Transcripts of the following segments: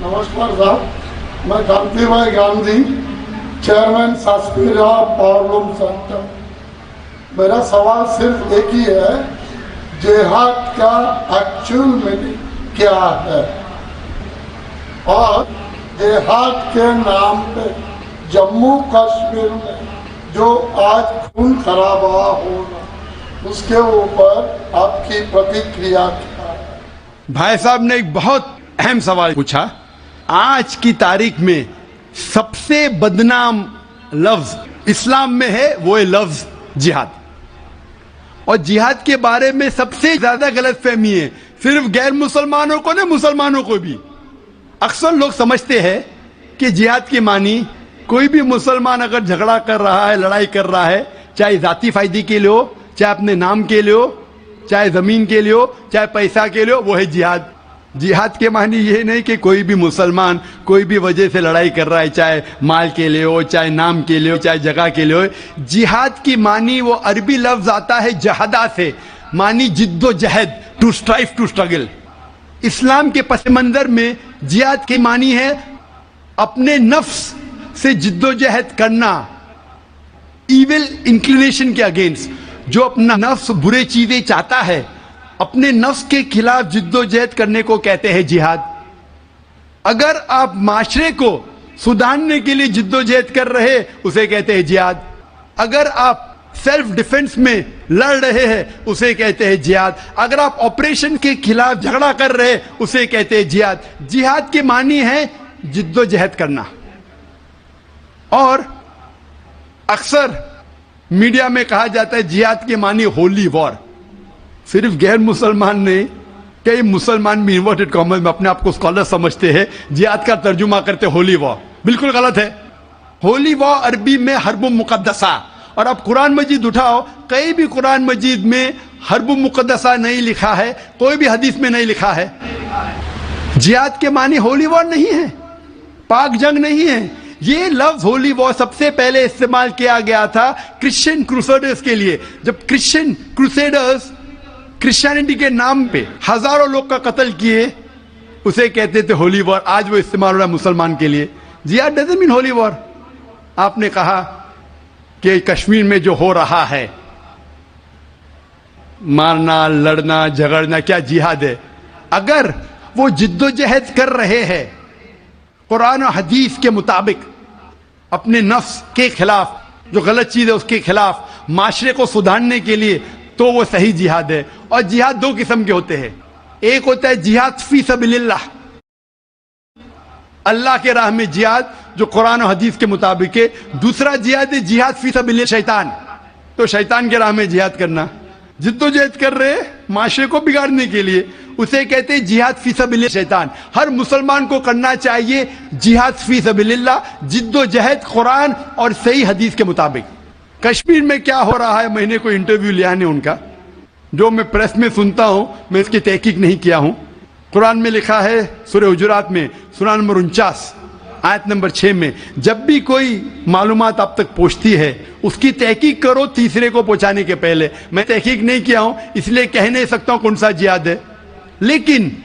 नमस्कार साहब, मैं कांति भाई गांधी, चेयरमैन सासपीरा पावरलूम सेंटर। मेरा सवाल सिर्फ एक ही है, जिहाद का एक्चुअल मीनिंग क्या है? और जिहाद के नाम पे जम्मू कश्मीर में जो आज खून खराबा हो रहा, उसके ऊपर आपकी प्रतिक्रिया क्या है? भाई साहब ने एक बहुत अहम सवाल पूछा। आज की तारीख में सबसे बदनाम लफ्ज इस्लाम में है, वो है लफ्ज जिहाद। और जिहाद के बारे में सबसे ज्यादा गलतफहमी है, सिर्फ गैर मुसलमानों को नहीं, मुसलमानों को भी। अक्सर लोग समझते हैं कि जिहाद की मानी कोई भी मुसलमान अगर झगड़ा कर रहा है, लड़ाई कर रहा है, चाहे जाती फायदे के लिए हो, चाहे अपने नाम के लिए हो, चाहे जमीन के लिए हो, चाहे पैसा के लिए हो, वो है जिहाद। जिहाद के मानी ये नहीं कि कोई भी मुसलमान कोई भी वजह से लड़ाई कर रहा है, चाहे माल के लिए हो, चाहे नाम के लिए हो, चाहे जगह के लिए हो। जिहाद की मानी वो अरबी लफ्ज आता है जहदा से, मानी जिद्दोजहद, टू स्ट्राइव, टू स्ट्रगल। इस्लाम के पस मंजर में जिहाद की मानी है अपने नफ्स से जिद्दोजहद करना, इविल इंक्लिनेशन के अगेंस्ट। जो अपना नफ्स बुरे चीजें चाहता है, अपने नफ्स के खिलाफ जिद्दोजहद करने को कहते हैं जिहाद। अगर आप माशरे को सुधारने के लिए जिद्दोजहद कर रहे, उसे कहते हैं जिहाद। अगर आप सेल्फ डिफेंस में लड़ रहे हैं, उसे कहते हैं जिहाद। अगर आप ऑपरेशन के खिलाफ झगड़ा कर रहे, उसे कहते हैं जिहाद। जिहाद की मानी है जिद्दोजहद करना। और अक्सर मीडिया में कहा जाता है जिहाद की मानी होली वॉर। सिर्फ गैर मुसलमान नहीं, कई मुसलमान भी इन्वर्टेड कॉमर्स में अपने आप को स्कॉलर समझते हैं, जिहाद का तर्जुमा करते होली वॉर। बिल्कुल गलत है। होली वॉर अरबी में हर्ब मुकद्दसा, और आप कुरान मजीद उठाओ, कहीं भी कुरान मजीद में हर्ब मुकद्दसा नहीं लिखा है, कोई भी हदीस में नहीं लिखा है। जिहाद के मानी होली वॉर नहीं है, पाक जंग नहीं है। ये लफ्ज होली वॉर सबसे पहले इस्तेमाल किया गया था क्रिश्चियन क्रूसेडर्स के लिए। जब क्रिश्चियन क्रूसेडर्स क्रिश्चियनिटी के नाम पे हजारों लोग का कत्ल किए, उसे कहते थे होली वॉर। आज वो इस्तेमाल हो रहा है मुसलमान के लिए। जिहाद डजंट मीन होली वॉर। आपने कहा कि कश्मीर में जो हो रहा है, मारना, लड़ना, झगड़ना, क्या जिहाद है? अगर वो जिद्दोजहद कर रहे हैं कुरान और हदीस के मुताबिक, अपने नफ्स के खिलाफ, जो गलत चीज है उसके खिलाफ, माशरे को सुधारने के लिए, तो वो सही जिहाद है। और जिहाद दो किस्म के होते हैं। एक होता है जिहाद फी सबीलिल्लाह, अल्लाह के राह में जिहाद, जो कुरान और हदीस के मुताबिक है। दूसरा जिहाद है जिहाद फी सबीलिल्लाह शैतान, तो शैतान के राह में जिहाद करना। जिद्दोजहद कर रहे माशरे को बिगाड़ने के लिए, उसे कहते हैं जिहाद फी सबीलिल्लाह शैतान। हर मुसलमान को करना चाहिए जिहाद फी सबीलिल्लाह, जिद्दोजहद कुरान और सही हदीस के मुताबिक। कश्मीर में क्या हो रहा है, मैंने कोई इंटरव्यू लिया नहीं उनका, जो मैं प्रेस में सुनता हूं, मैं इसकी तहकीक नहीं किया हूं। कुरान में लिखा है सूरह हुजुरात में, सूरा नंबर 49 आयत नंबर 6 में, जब भी कोई मालूमात आप तक पहुंचती है, उसकी तहकीक करो तीसरे को पहुंचाने के पहले। मैं तहकीक नहीं किया हूं, इसलिए कह नहीं सकता हूं कौन सा जिहाद है। लेकिन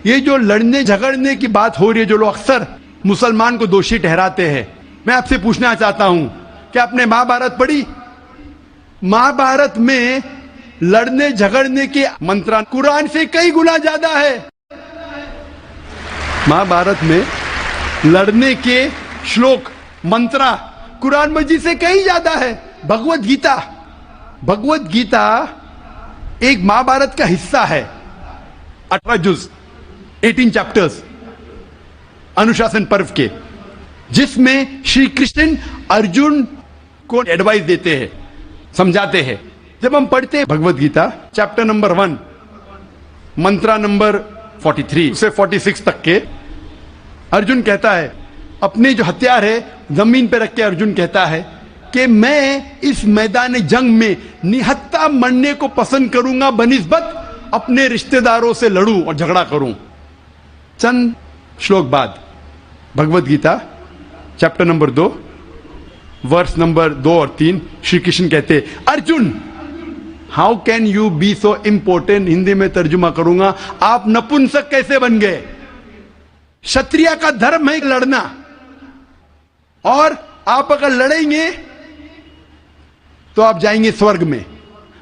ये जो लड़ने झगड़ने की बात हो रही है, जो लोग अक्सर मुसलमान को दोषी ठहराते हैं, मैं आपसे पूछना चाहता हूं कि आपने महाभारत पढ़ी? महाभारत में लड़ने झगड़ने के मंत्र कुरान से कई गुना ज्यादा है। महाभारत में लड़ने के श्लोक, मंत्रा कुरान मजीद से कई ज्यादा है। भगवत गीता, भगवत गीता एक महाभारत का हिस्सा है, 18 जुज, 18 चैप्टर्स अनुशासन पर्व के, जिसमें श्री कृष्ण अर्जुन को एडवाइस देते हैं, समझाते हैं। जब हम पढ़ते हैं भगवत गीता चैप्टर नंबर 1, मंत्रा नंबर 43 से 46 तक के, अर्जुन कहता है, अपने जो हथियार है जमीन पे रख के अर्जुन कहता है कि मैं इस मैदान जंग में निहत्था मरने को पसंद करूंगा बनिस्बत अपने रिश्तेदारों से लड़ूं और झगड़ा करूं। चंद श्लोक बाद Bhagavad Gita chapter number 2 verse number 2 और 3 श्री कृष्ण कहते, Arjun how can you be so important, Hindi में तर्जुमा करूंगा, आप नपुंसक कैसे बन गए? क्षत्रिय का धर्म है लड़ना, और आप अगर लड़ेंगे तो आप जाएंगे स्वर्ग में।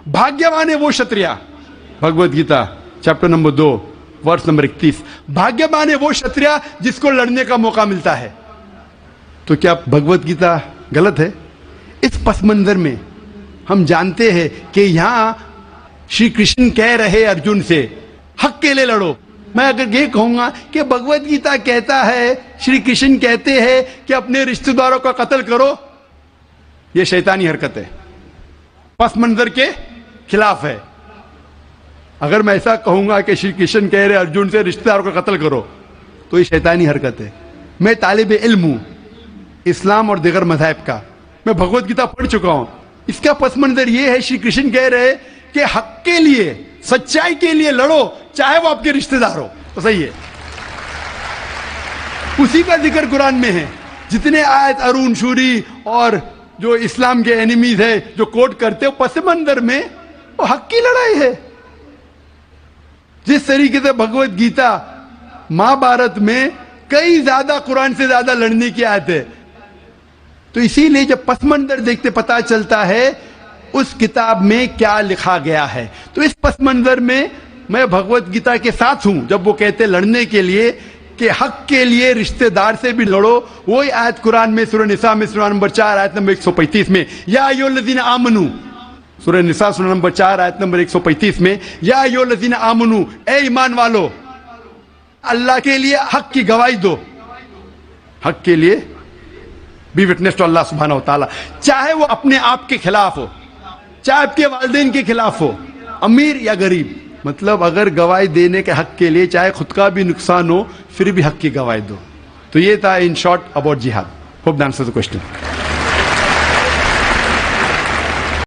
भाग्यवान है वो क्षत्रिय, भगवत गीता चैप्टर नंबर 2 वर्ष नंबर 31। भाग्यवान है वो क्षत्रिय जिसको लड़ने का मौका मिलता है। तो क्या भगवत गीता गलत है? इस पस मंजर में हम जानते हैं कि यहां श्री कृष्ण कह रहे अर्जुन से हक के लिए लड़ो। मैं अगर ये कहूंगा कि भगवत गीता कहता है, श्री कृष्ण कहते हैं कि अपने रिश्तेदारों का कत्ल करो, यह शैतानी हरकत है, पस मंजर के खिलाफ है। अगर मैं ऐसा कहूंगा कि श्री कृष्ण कह रहे अर्जुन से रिश्तेदारों का कत्ल करो, तो ये शैतानी हरकत है। मैं तालिब इल्म हूं इस्लाम और दीगर मज़ाहिब का, मैं भगवत गीता पढ़ चुका हूं। इसका पस मंजर यह है, श्री कृष्ण कह रहे कि हक के लिए, सच्चाई के लिए लड़ो, चाहे वो आपके रिश्तेदार हो। तो सही है, उसी का जिक्र कुरान में है। जितने आयत अरुण शूरी और जो इस्लाम के एनिमीज है जो कोट करते हो, पस मंजर में वो हक की लड़ाई है। जिस तरीके से भगवत गीता महाभारत में कई ज्यादा कुरान से ज्यादा लड़ने की आयत है, तो इसीलिए जब पस मंजर देखते पता चलता है उस किताब में क्या लिखा गया है। तो इस पस मंजर में मैं भगवत गीता के साथ हूं जब वो कहते लड़ने के लिए कि हक के लिए रिश्तेदार से भी लड़ो। वही आयत कुरान में सूरह निसा में सूरह नंबर 4 आयत नंबर 135 में, या अय्युहल्लज़ीना आमनू, सूरह निसा सूरह नंबर 4 आयत नंबर 135 में, या अय्युहल्लज़ीना आमनू, ए ईमान वालो, अल्लाह के लिए हक की गवाही दो। हक के लिए बी विटनेस टू अल्लाह सुब्हानहू व तआला, चाहे वो अपने आप के खिलाफ हो, चाहे आपके वालिदैन के खिलाफ हो, अमीर या गरीब। मतलब अगर गवाही देने के हक के लिए चाहे खुद का भी नुकसान हो, फिर भी हक की गवाही दो। तो ये था इन शॉर्ट अबाउट जिहाद। Hope that answers the question.